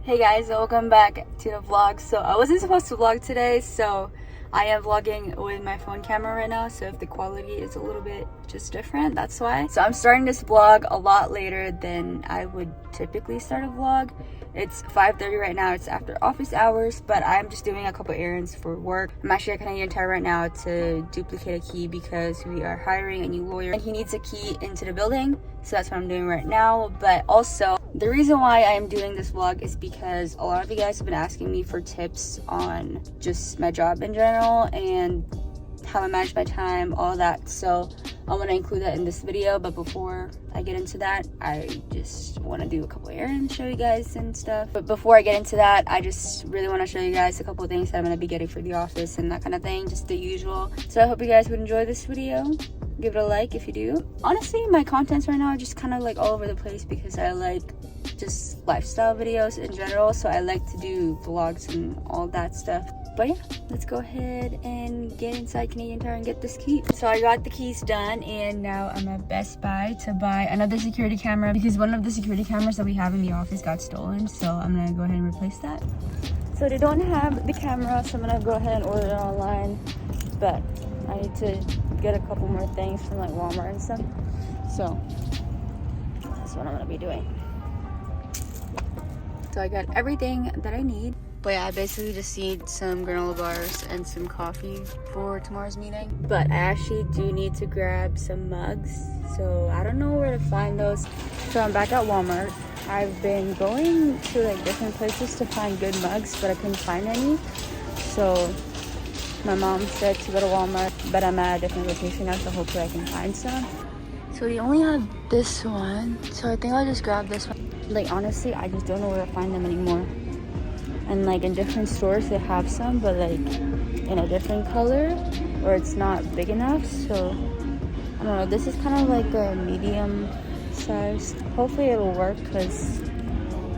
Hey guys, welcome back to the vlog. So I wasn't supposed to vlog today, so I am vlogging with my phone camera right now, so if the quality is a little bit just different, that's why. So I'm starting this vlog a lot later than I would typically start a vlog. It's 5:30 right now, it's after office hours, but I'm just doing a couple errands for work. I'm actually at Canadian Tire right now to duplicate a key because we are hiring a new lawyer and he needs a key into the building, so that's what I'm doing right now. But also, the reason why I am doing this vlog is because a lot of you guys have been asking me for tips on just my job in general and how I manage my time, all that. So I want to include that in this video, but before I get into that, I just want to do a couple errands, show you guys and stuff. But before I get into that, I just really want to show you guys a couple of things that I'm going to be getting for the office and that kind of thing, just the usual. So I hope you guys would enjoy this video. Give it a like if you do. Honestly, my contents right now are just kind of like all over the place because I like just lifestyle videos in general, so I like to do vlogs and all that stuff. But yeah, let's go ahead and get inside Canadian Tire and get this key. So I got the keys done and now I'm at Best Buy to buy another security camera because one of the security cameras that we have in the office got stolen, so I'm gonna go ahead and replace that. So they don't have the camera, so I'm gonna go ahead and order it online, but I need to get a couple more things from like Walmart and stuff, so that's what I'm gonna be doing. So I got everything that I need. But yeah, I basically just need some granola bars and some coffee for tomorrow's meeting. But I actually do need to grab some mugs, so I don't know where to find those. So I'm back at Walmart. I've been going to like different places to find good mugs, but I couldn't find any. So my mom said to go to Walmart, but I'm at a different location now, so hopefully I can find some. So they only have this one, so I think I'll just grab this one. Like honestly, I just don't know where to find them anymore. And like in different stores they have some, but like in a different color, or it's not big enough. So I don't know, this is kind of like a medium size. Hopefully it'll work because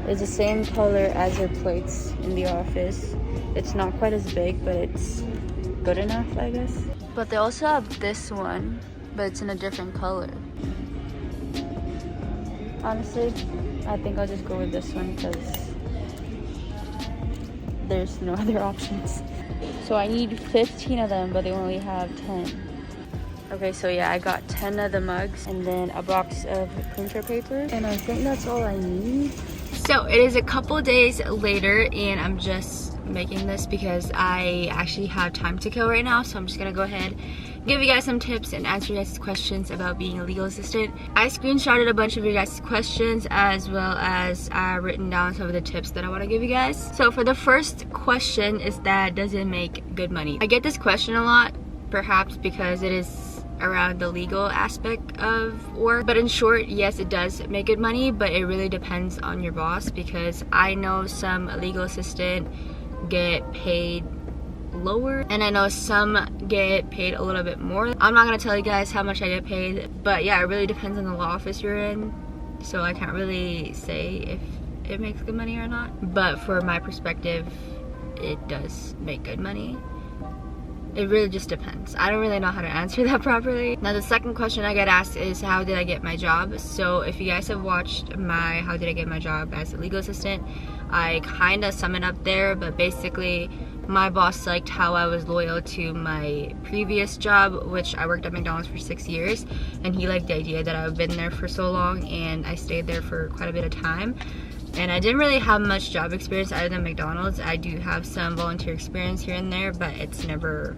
it's the same color as their plates in the office. It's not quite as big, but it's good enough, I guess. But they also have this one, but it's in a different color. Honestly, I think I'll just go with this one because there's no other options. So I need 15 of them, but they only have 10. Okay, so yeah, I got 10 of the mugs and then a box of printer paper, and I think that's all I need. So it is a couple days later and I'm just making this because I actually have time to kill right now, so I'm just gonna go ahead, give you guys some tips and answer you guys' questions about being a legal assistant. I screenshotted a bunch of you guys' questions as well as written down some of the tips that I want to give you guys. So for the first question is that, does it make good money? I get this question a lot, perhaps because it is around the legal aspect of work, but in short, yes, it does make good money, but it really depends on your boss, because I know some legal assistant get paid lower and I know some get paid a little bit more. I'm not gonna tell you guys how much I get paid, but yeah, it really depends on the law office you're in, so I can't really say if it makes good money or not, but for my perspective it does make good money. It really just depends. I don't really know how to answer that properly. Now the second question I get asked is, how did I get my job? So if you guys have watched my how did I get my job as a legal assistant, I kind of sum it up there, but basically my boss liked how I was loyal to my previous job, which I worked at McDonald's for 6 years, and he liked the idea that I've been there for so long and I stayed there for quite a bit of time. And I didn't really have much job experience other than McDonald's. I do have some volunteer experience here and there, but it's never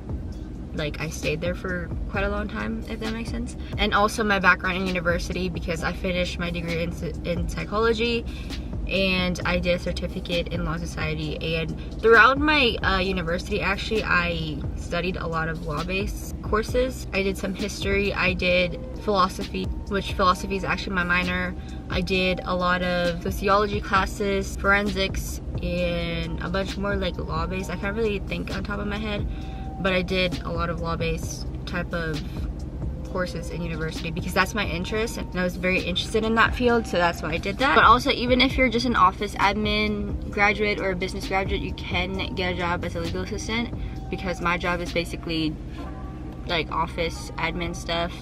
like I stayed there for quite a long time, if that makes sense. And also my background in university, because I finished my degree in psychology and I did a certificate in law society, and throughout my university actually I studied a lot of law-based courses. I did some history, I did philosophy, which philosophy is actually my minor. I did a lot of sociology classes, forensics, and a bunch more like law-based. I can't really think on top of my head, but I did a lot of law-based type of courses in university because that's my interest and I was very interested in that field, so that's why I did that. But also, even if you're just an office admin graduate or a business graduate, you can get a job as a legal assistant, because my job is basically like office admin stuff.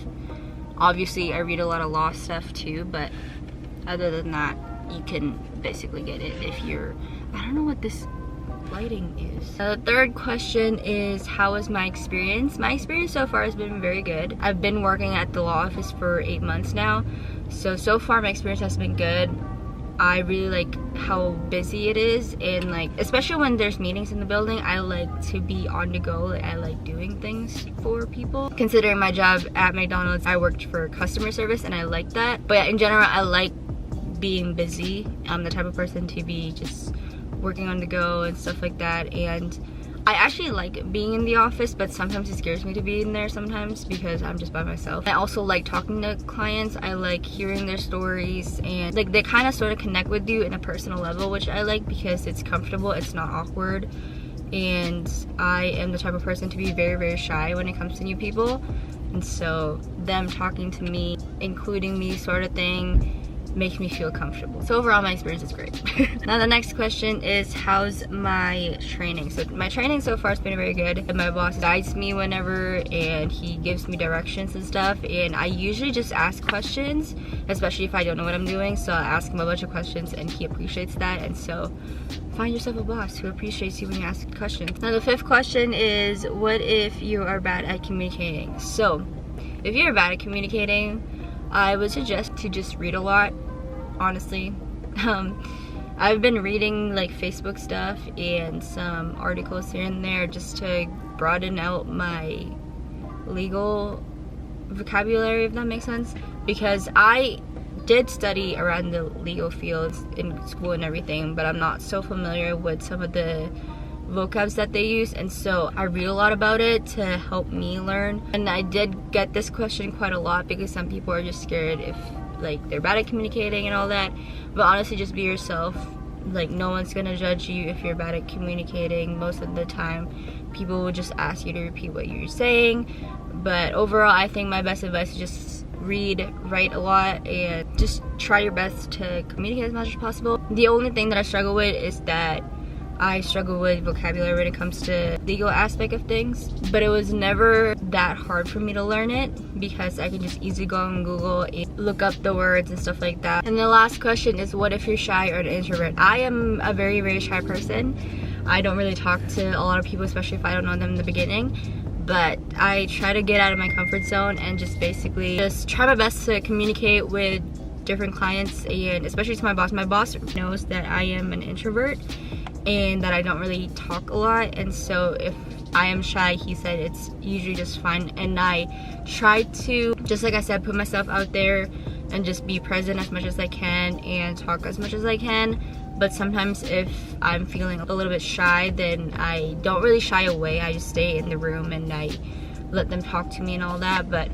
Obviously I read a lot of law stuff too, but other than that you can basically get it if you're I don't know what this lighting is. The third question is, how was my experience? My experience so far has been very good. I've been working at the law office for 8 months now. So far my experience has been good. I really like how busy it is, and like, especially when there's meetings in the building, I like to be on the go. Like, I like doing things for people. Considering my job at McDonald's, I worked for customer service and I like that. But yeah, in general, I like being busy. I'm the type of person to be just working on the go and stuff like that, and I actually like being in the office, but sometimes it scares me to be in there sometimes because I'm just by myself. I also like talking to clients. I like hearing their stories, and like they kind of sort of connect with you in a personal level, which I like because it's comfortable, it's not awkward. And I am the type of person to be very, very shy when it comes to new people, and so them talking to me, including me sort of thing, makes me feel comfortable. So overall, my experience is great. Now the next question is, how's my training? So my training so far has been very good, and my boss guides me whenever, and he gives me directions and stuff, and I usually just ask questions, especially if I don't know what I'm doing. So I ask him a bunch of questions and he appreciates that. And so find yourself a boss who appreciates you when you ask questions. Now the fifth question is, what if you are bad at communicating? So if you're bad at communicating, I would suggest to just read a lot, honestly. I've been reading like Facebook stuff and some articles here and there just to broaden out my legal vocabulary, if that makes sense, because I did study around the legal fields in school and everything, but I'm not so familiar with some of the vocabs that they use, and so I read a lot about it to help me learn. And I did get this question quite a lot because some people are just scared if like they're bad at communicating and all that, but honestly, just be yourself. Like, no one's gonna judge you if you're bad at communicating. Most of the time people will just ask you to repeat what you're saying, but overall I think my best advice is just read, write a lot, and just try your best to communicate as much as possible. The only thing that I struggle with is that I struggle with vocabulary when it comes to legal aspect of things, but it was never that hard for me to learn it because I can just easily go on Google and look up the words and stuff like that. And the last question is, what if you're shy or an introvert? I am a very, very shy person. I don't really talk to a lot of people, especially if I don't know them in the beginning, but I try to get out of my comfort zone and just basically just try my best to communicate with different clients, and especially to my boss. My boss knows that I am an introvert and that I don't really talk a lot, and so if I am shy, he said it's usually just fine. And I try to, just like I said, put myself out there and just be present as much as I can and talk as much as I can. But sometimes if I'm feeling a little bit shy, then I don't really shy away. I just stay in the room and I let them talk to me and all that. But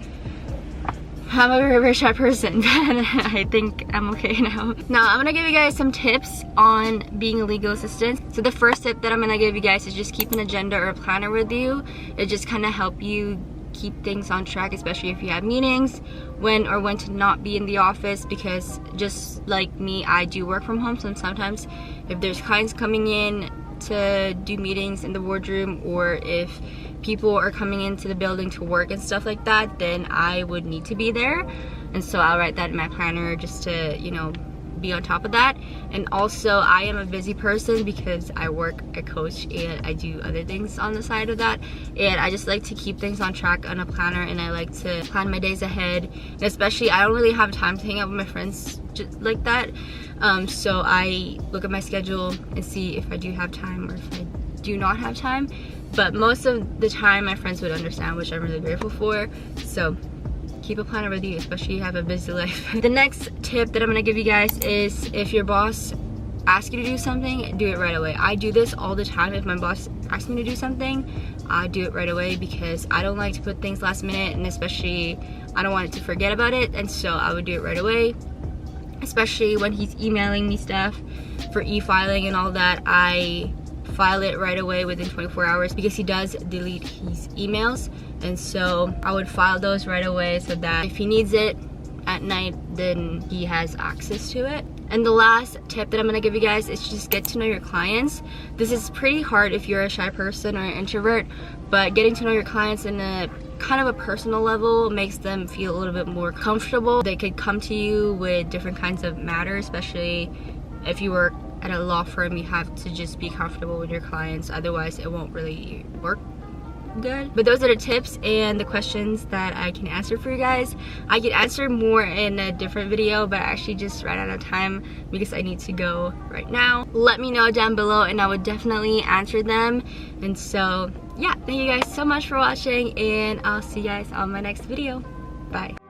I'm a very, very shy person, but I think I'm okay now. Now, I'm gonna give you guys some tips on being a legal assistant. So the first tip that I'm gonna give you guys is just keep an agenda or a planner with you. It just kind of help you keep things on track, especially if you have meetings, when to not be in the office, because just like me, I do work from home. So sometimes if there's clients coming in to do meetings in the boardroom, or if people are coming into the building to work and stuff like that, then I would need to be there. And so I'll write that in my planner just to, you know, be on top of that. And also, I am a busy person because I work, I coach, and I do other things on the side of that, and I just like to keep things on track on a planner, and I like to plan my days ahead. And especially, I don't really have time to hang out with my friends just like that, so I look at my schedule and see if I do have time or if I do not have time. But most of the time my friends would understand, which I'm really grateful for. So keep a planner with you, especially if you have a busy life. The next tip that I'm gonna give you guys is, if your boss asks you to do something, do it right away. I do this all the time. If my boss asks me to do something, I do it right away because I don't like to put things last minute, and especially I don't want it to forget about it, and so I would do it right away. Especially when he's emailing me stuff for e-filing and all that, I file it right away within 24 hours because he does delete his emails, and so I would file those right away so that if he needs it at night, then he has access to it. And the last tip that I'm gonna give you guys is just get to know your clients. This is pretty hard if you're a shy person or an introvert, but getting to know your clients in a kind of a personal level makes them feel a little bit more comfortable. They could come to you with different kinds of matters, especially if you work at a law firm, you have to just be comfortable with your clients, otherwise it won't really work good. But those are the tips and the questions that I can answer for you guys. I could answer more in a different video, but I actually just ran out of time because I need to go right now. Let me know down below and I would definitely answer them. And so yeah, thank you guys so much for watching, and I'll see you guys on my next video. Bye.